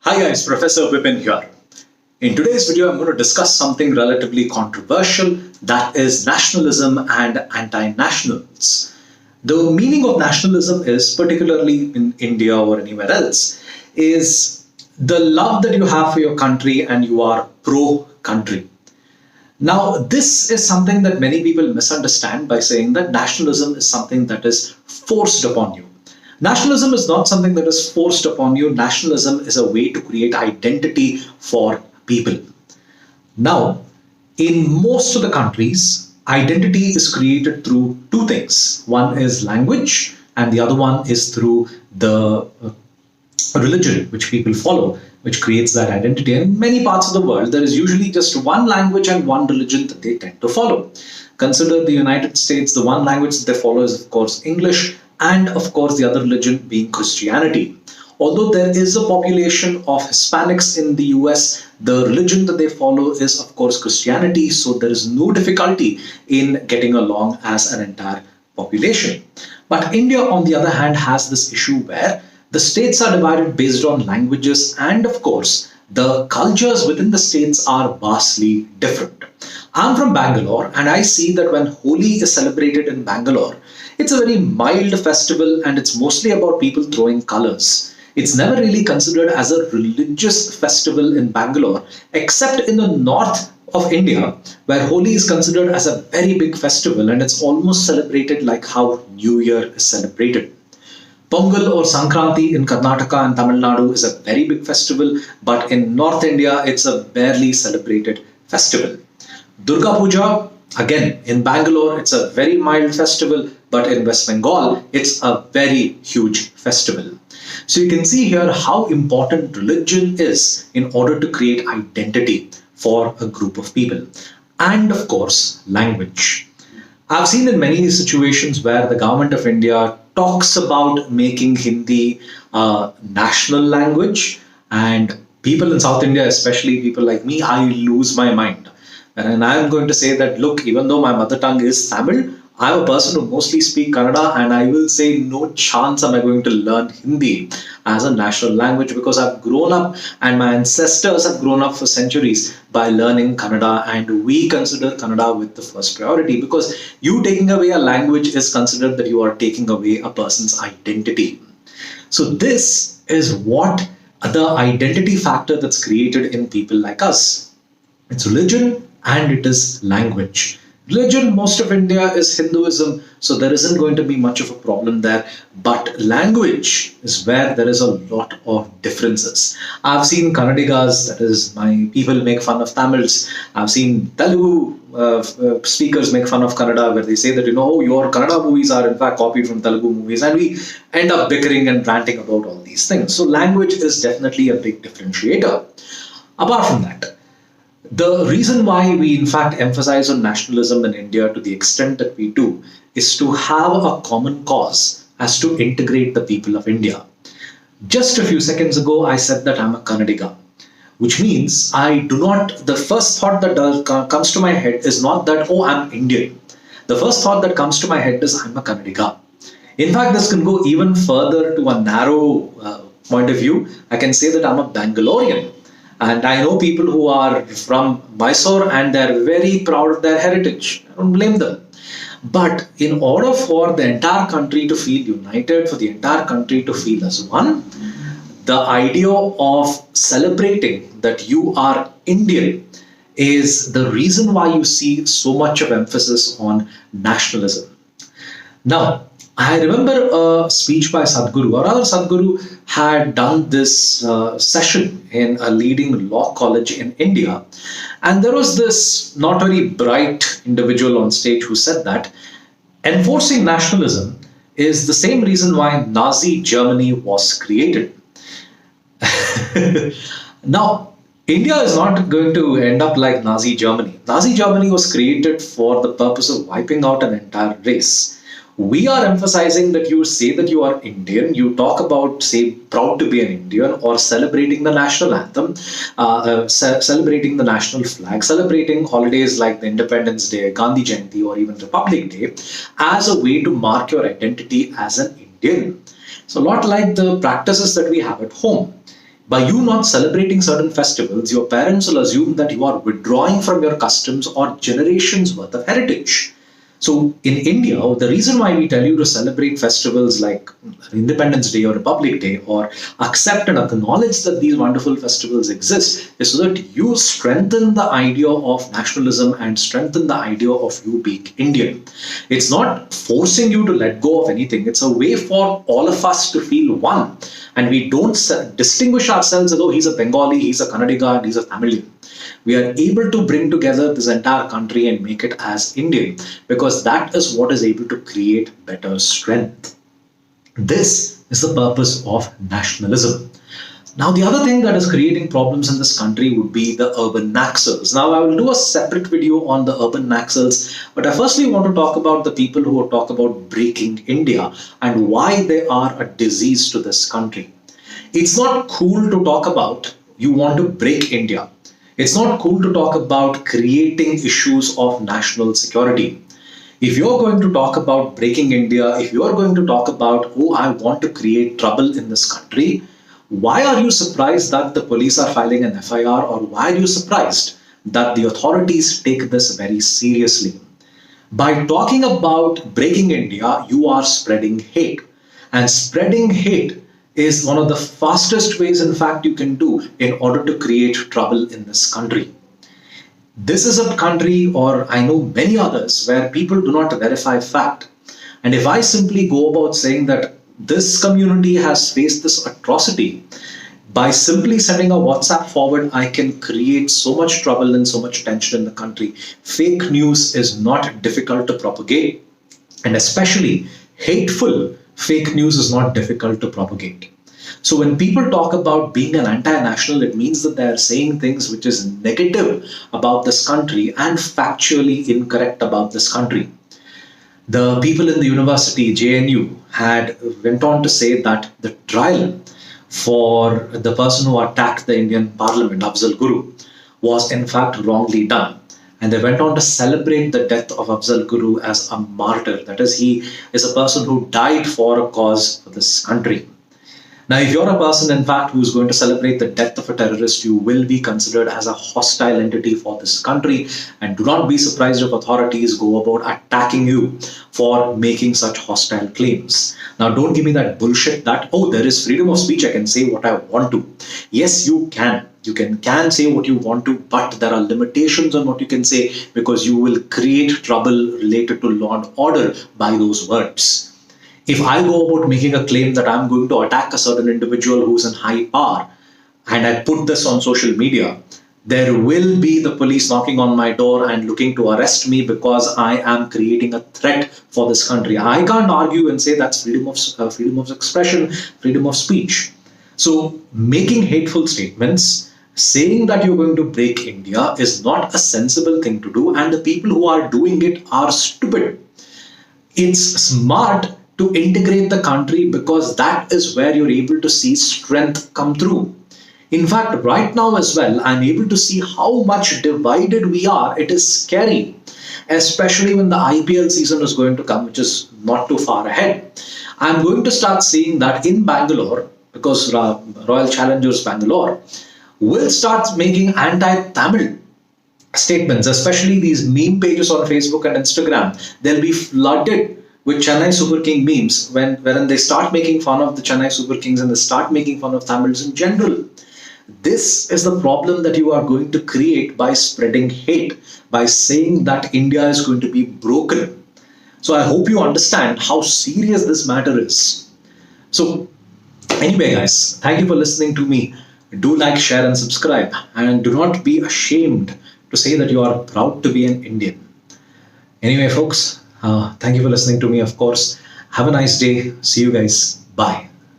Hi guys, Professor Vipin here. In today's video, I'm going to discuss something relatively controversial, that is nationalism and anti-nationals. The meaning of nationalism is, particularly in India or anywhere else, is the love that you have for your country and you are pro-country. Now, this is something that many people misunderstand by saying that nationalism is something that is forced upon you. Nationalism is not something that is forced upon you. Nationalism is a way to create identity for people. Now, in most of the countries, identity is created through two things. One is language, and the other one is through the religion which people follow, which creates that identity. And in many parts of the world, there is usually just one language and one religion that they tend to follow. Consider the United States, the one language that they follow is, of course, English, and of course, the other religion being Christianity. Although there is a population of Hispanics in the US, the religion that they follow is, of course, Christianity. So there is no difficulty in getting along as an entire population. But India, on the other hand, has this issue where the states are divided based on languages, and of course, the cultures within the states are vastly different. I'm from Bangalore, and I see that when Holi is celebrated in Bangalore, it's a very mild festival and it's mostly about people throwing colors. It's never really considered as a religious festival in Bangalore, except in the north of India, where Holi is considered as a very big festival and it's almost celebrated like how New Year is celebrated. Pongal or Sankranti in Karnataka and Tamil Nadu is a very big festival, but in North India, it's a barely celebrated festival. Durga Puja, again, in Bangalore, it's a very mild festival, but in West Bengal, it's a very huge festival. So you can see here how important religion is in order to create identity for a group of people. And of course, language. I've seen in many situations where the government of India talks about making Hindi a national language, and people in South India, especially people like me, I lose my mind. And I'm going to say that, look, even though my mother tongue is Tamil, I'm a person who mostly speaks Kannada, and I will say no chance am I going to learn Hindi as a national language, because I've grown up and my ancestors have grown up for centuries by learning Kannada, and we consider Kannada with the first priority, because you taking away a language is considered that you are taking away a person's identity. So this is what the identity factor that's created in people like us. It's religion and it is language. Religion, most of India is Hinduism, so there isn't going to be much of a problem there. But language is where there is a lot of differences. I've seen Kannadigas, that is, my people make fun of Tamils. I've seen Telugu speakers make fun of Kannada, where they say that, your Kannada movies are in fact copied from Telugu movies, and we end up bickering and ranting about all these things. So language is definitely a big differentiator. Apart from that, the reason why we in fact emphasize on nationalism in India to the extent that we do is to have a common cause as to integrate the people of India. Just a few seconds ago, I said that I'm a Kannadiga, which means the first thought that comes to my head is not that, oh, I'm Indian. The first thought that comes to my head is I'm a Kannadiga. In fact, this can go even further to a narrow point of view. I can say that I'm a Bangalorean. And I know people who are from Mysore and they're very proud of their heritage. I don't blame them. But in order for the entire country to feel united, for the entire country to feel as one, the idea of celebrating that you are Indian is the reason why you see so much of emphasis on nationalism. Now, I remember a speech by Sadhguru, or rather Sadhguru had done this session in a leading law college in India. And there was this not very bright individual on stage who said that enforcing nationalism is the same reason why Nazi Germany was created. Now, India is not going to end up like Nazi Germany. Nazi Germany was created for the purpose of wiping out an entire race. We are emphasizing that you say that you are Indian, you talk about, say, proud to be an Indian, or celebrating the national anthem, celebrating the national flag, celebrating holidays like the Independence Day, Gandhi Jayanti, or even Republic Day as a way to mark your identity as an Indian. So a lot like the practices that we have at home. By you not celebrating certain festivals, your parents will assume that you are withdrawing from your customs or generations worth of heritage. So in India, the reason why we tell you to celebrate festivals like Independence Day or Republic Day, or accept and acknowledge that these wonderful festivals exist, is so that you strengthen the idea of nationalism and strengthen the idea of you being Indian. It's not forcing you to let go of anything. It's a way for all of us to feel one. And we don't distinguish ourselves as, oh, he's a Bengali, he's a Kannadiga, and he's a Tamilian. We are able to bring together this entire country and make it as Indian, because that is what is able to create better strength. This is the purpose of nationalism. Now, the other thing that is creating problems in this country would be the urban naxals. Now, I will do a separate video on the urban naxals, but I firstly want to talk about the people who talk about breaking India and why they are a disease to this country. It's not cool to talk about you want to break India. It's not cool to talk about creating issues of national security. If you're going to talk about breaking India, if you're going to talk about, oh, I want to create trouble in this country, why are you surprised that the police are filing an FIR, or why are you surprised that the authorities take this very seriously? By talking about breaking India, you are spreading hate. And spreading hate is one of the fastest ways, in fact, you can do in order to create trouble in this country. This is a country, or I know many others, where people do not verify fact. And if I simply go about saying that this community has faced this atrocity, by simply sending a WhatsApp forward, I can create so much trouble and so much tension in the country. Fake news is not difficult to propagate, and especially hateful fake news is not difficult to propagate. So when people talk about being an anti-national, it means that they are saying things which is negative about this country and factually incorrect about this country. The people in the university, JNU, went on to say that the trial for the person who attacked the Indian Parliament, Afzal Guru, was in fact wrongly done. And they went on to celebrate the death of Afzal Guru as a martyr. That is, he is a person who died for a cause for this country. Now, if you're a person, in fact, who's going to celebrate the death of a terrorist, you will be considered as a hostile entity for this country. And do not be surprised if authorities go about attacking you for making such hostile claims. Now, don't give me that bullshit that, oh, there is freedom of speech, I can say what I want to. Yes, you can. You can say what you want to, but there are limitations on what you can say, because you will create trouble related to law and order by those words. If I go about making a claim that I'm going to attack a certain individual who's in high power, and I put this on social media, there will be the police knocking on my door and looking to arrest me because I am creating a threat for this country. I can't argue and say that's freedom of expression, freedom of speech. So making hateful statements, saying that you're going to break India, is not a sensible thing to do, and the people who are doing it are stupid. It's smart to integrate the country, because that is where you're able to see strength come through. In fact, right now as well, I'm able to see how much divided we are. It is scary, especially when the IPL season is going to come, which is not too far ahead. I'm going to start seeing that in Bangalore, because Royal Challengers Bangalore will start making anti-Tamil statements, especially these meme pages on Facebook and Instagram. They'll be flooded with Chennai Super King memes wherein they start making fun of the Chennai Super Kings and they start making fun of Tamils in general. This is the problem that you are going to create by spreading hate, by saying that India is going to be broken. So I hope you understand how serious this matter is. So anyway, guys, thank you for listening to me. Do like, share and subscribe, and do not be ashamed to say that you are proud to be an Indian. Anyway, folks, thank you for listening to me, of course. Have a nice day. See you guys. Bye.